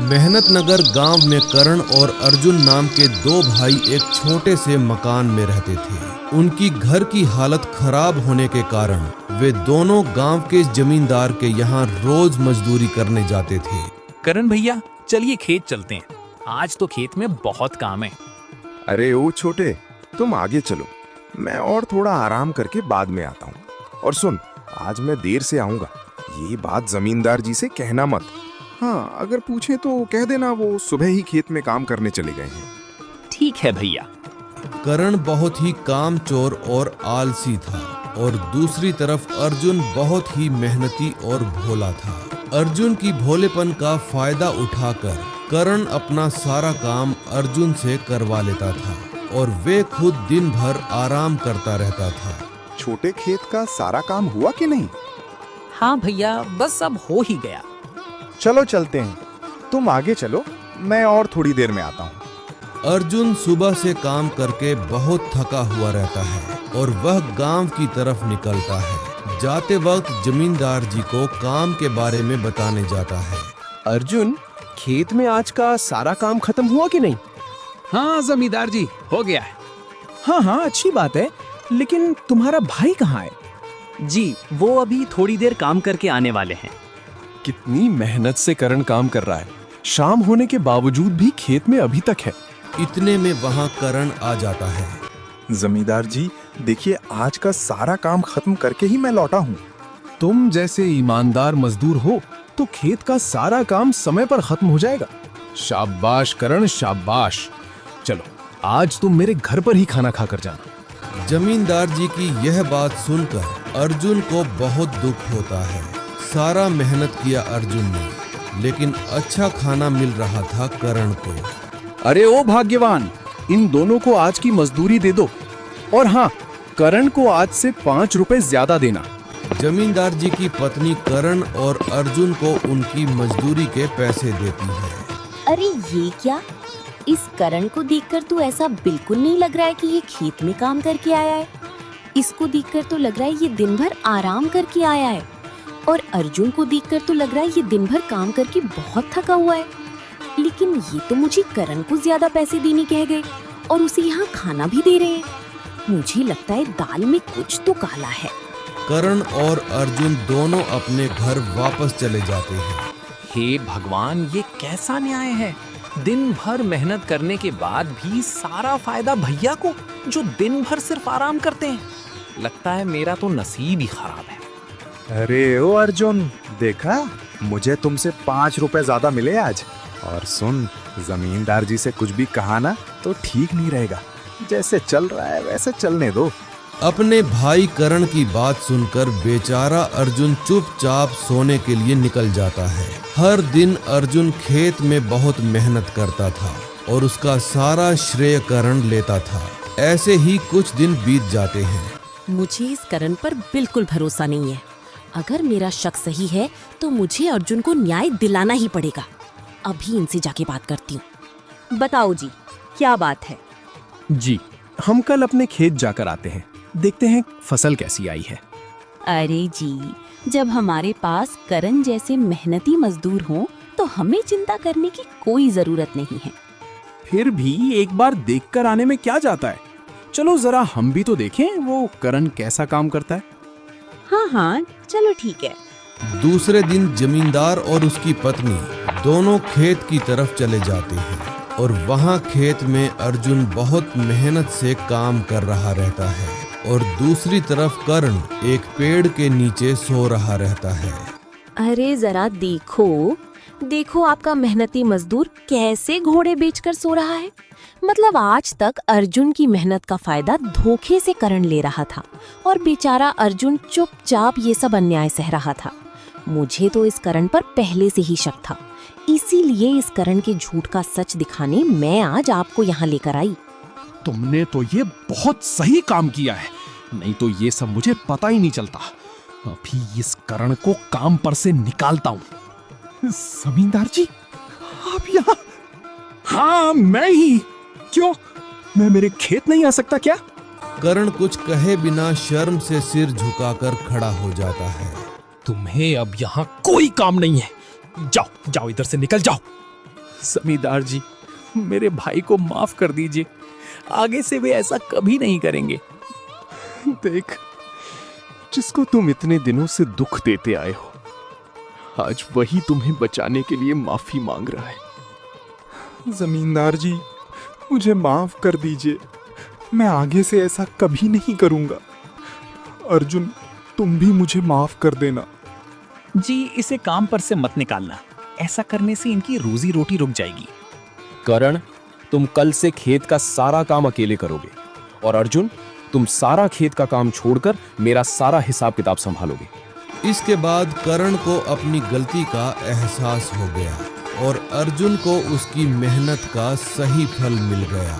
मेहनत नगर गांव में करण और अर्जुन नाम के दो भाई एक छोटे से मकान में रहते थे। उनकी घर की हालत खराब होने के कारण वे दोनों गांव के जमींदार के यहाँ रोज मजदूरी करने जाते थे। करण भैया, चलिए खेत चलते हैं। आज तो खेत में बहुत काम है। अरे ओ छोटे, तुम आगे चलो, मैं और थोड़ा आराम करके बाद में आता हूँ। और सुन, आज मैं देर से आऊंगा, ये बात जमींदार जी से कहना मत। हाँ, अगर पूछे तो कह देना वो सुबह ही खेत में काम करने चले गए हैं। ठीक है भैया। करण बहुत ही कामचोर और आलसी था और दूसरी तरफ अर्जुन बहुत ही मेहनती और भोला था। अर्जुन की भोलेपन का फायदा उठाकर करण अपना सारा काम अर्जुन से करवा लेता था और वे खुद दिन भर आराम करता रहता था। छोटे, खेत का सारा काम हुआ कि नहीं? हाँ भैया, बस अब हो ही गया। चलो चलते हैं, तुम आगे चलो, मैं और थोड़ी देर में आता हूँ। अर्जुन सुबह से काम करके बहुत थका हुआ रहता है और वह गांव की तरफ निकलता है। जाते वक्त जमींदार जी को काम के बारे में बताने जाता है। अर्जुन, खेत में आज का सारा काम खत्म हुआ कि नहीं? हाँ जमींदार जी, हो गया है। हाँ, अच्छी बात है, लेकिन तुम्हारा भाई कहाँ है? जी, वो अभी थोड़ी देर काम करके आने वाले हैं। कितनी मेहनत से करण काम कर रहा है, शाम होने के बावजूद भी खेत में अभी तक है। इतने में वहाँ करण आ जाता है। जमींदार जी, देखिए, आज का सारा काम खत्म करके ही मैं लौटा हूँ। तुम जैसे ईमानदार मजदूर हो तो खेत का सारा काम समय पर खत्म हो जाएगा। शाबाश करण, शाबाश। चलो, आज तुम मेरे घर पर ही खाना खाकर जाना। जमींदार जी की यह बात सुनकर अर्जुन को बहुत दुख होता है। सारा मेहनत किया अर्जुन ने, लेकिन अच्छा खाना मिल रहा था करण को। अरे ओ भाग्यवान, इन दोनों को आज की मजदूरी दे दो, और हाँ, करण को आज से 5 रुपए ज्यादा देना। जमींदार जी की पत्नी करण और अर्जुन को उनकी मजदूरी के पैसे देती है। अरे ये क्या? इस करण को देखकर तो ऐसा बिल्कुल नहीं लग रहा है कि ये खेत में काम करके आया है। इसको देखकर तो लग रहा है ये दिन भर आराम करके आया है, और अर्जुन को देखकर तो लग रहा है ये दिन भर काम करके बहुत थका हुआ है। लेकिन ये तो मुझे करण को ज्यादा पैसे देने कह गए और उसे यहाँ खाना भी दे रहे हैं। मुझे लगता है दाल में कुछ तो काला है। करण और अर्जुन दोनों अपने घर वापस चले जाते हैं। हे भगवान, ये कैसा न्याय है? दिन भर मेहनत करने के बाद भी सारा फायदा भैया को, जो दिन भर सिर्फ आराम करते हैं। लगता है मेरा तो नसीब ही खराब है। अरे ओ अर्जुन, देखा, मुझे तुमसे 5 रुपए ज्यादा मिले आज। और सुन, जमींदार जी से कुछ भी कहा ना तो ठीक नहीं रहेगा। जैसे चल रहा है वैसे चलने दो। अपने भाई करण की बात सुनकर बेचारा अर्जुन चुपचाप सोने के लिए निकल जाता है। हर दिन अर्जुन खेत में बहुत मेहनत करता था और उसका सारा श्रेय करण लेता था। ऐसे ही कुछ दिन बीत जाते हैं। मुझे इस करण पर बिल्कुल भरोसा नहीं है। अगर मेरा शक सही है तो मुझे अर्जुन को न्याय दिलाना ही पड़ेगा। अभी इनसे जाके बात करती हूँ। बताओ जी, क्या बात है? जी, हम कल अपने खेत जाकर आते हैं, देखते हैं फसल कैसी आई है। अरे जी, जब हमारे पास करण जैसे मेहनती मजदूर हों तो हमें चिंता करने की कोई जरूरत नहीं है। फिर भी एक बार देखकर आने में क्या जाता है? चलो जरा हम भी तो देखें वो करण कैसा काम करता है। हाँ, चलो ठीक है। दूसरे दिन जमींदार और उसकी पत्नी दोनों खेत की तरफ चले जाते हैं और वहाँ खेत में अर्जुन बहुत मेहनत से काम कर रहा रहता है और दूसरी तरफ करण एक पेड़ के नीचे सो रहा रहता है। अरे जरा देखो आपका मेहनती मजदूर कैसे घोड़े बेचकर सो रहा है। मतलब आज तक अर्जुन की मेहनत का फायदा धोखे से करण ले रहा था और बेचारा अर्जुन चुपचाप ये सब अन्याय सह रहा था। मुझे तो इस करण पर पहले से ही शक था, इसीलिए इस करण के झूठ का सच दिखाने मैं आज आपको यहाँ लेकर आई। तुमने तो ये बहुत सही काम किया है, नहीं तो ये सब मुझे पता ही नहीं चलता। अभी इस करण को काम पर से निकालता हूँ। जमींदार जी, आप यहाँ? हाँ, मैं ही। क्यों, मैं मेरे खेत नहीं आ सकता क्या? करण कुछ कहे बिना शर्म से सिर झुकाकर खड़ा हो जाता है। तुम्हें अब यहाँ कोई काम नहीं है। जाओ, इधर से निकल जाओ। जमींदार जी, मेरे भाई को माफ कर दीजिए। आगे से वे ऐसा कभी नहीं करेंगे। देख, जिसको तुम इतने दिनों से दुख देते आए हो, आज वही तुम्हें बचाने के लिए माफी मांग रहा है। जमींदार जी, मुझे माफ कर दीजिए। मैं आगे से ऐसा कभी नहीं करूंगा। अर्जुन, तुम भी मुझे माफ कर देना। जी, इसे काम पर से मत निकालना। ऐसा करने से इनकी रोजी रोटी रुक जाएगी। करण, तुम कल से खेत का सारा काम अकेले करोगे, और अर्जुन, तुम सारा खेत का काम छोड़कर मेरा सारा हिसाब किताब संभालोगे। इसके बाद करण को अपनी गलती का एहसास हो गया और अर्जुन को उसकी मेहनत का सही फल मिल गया।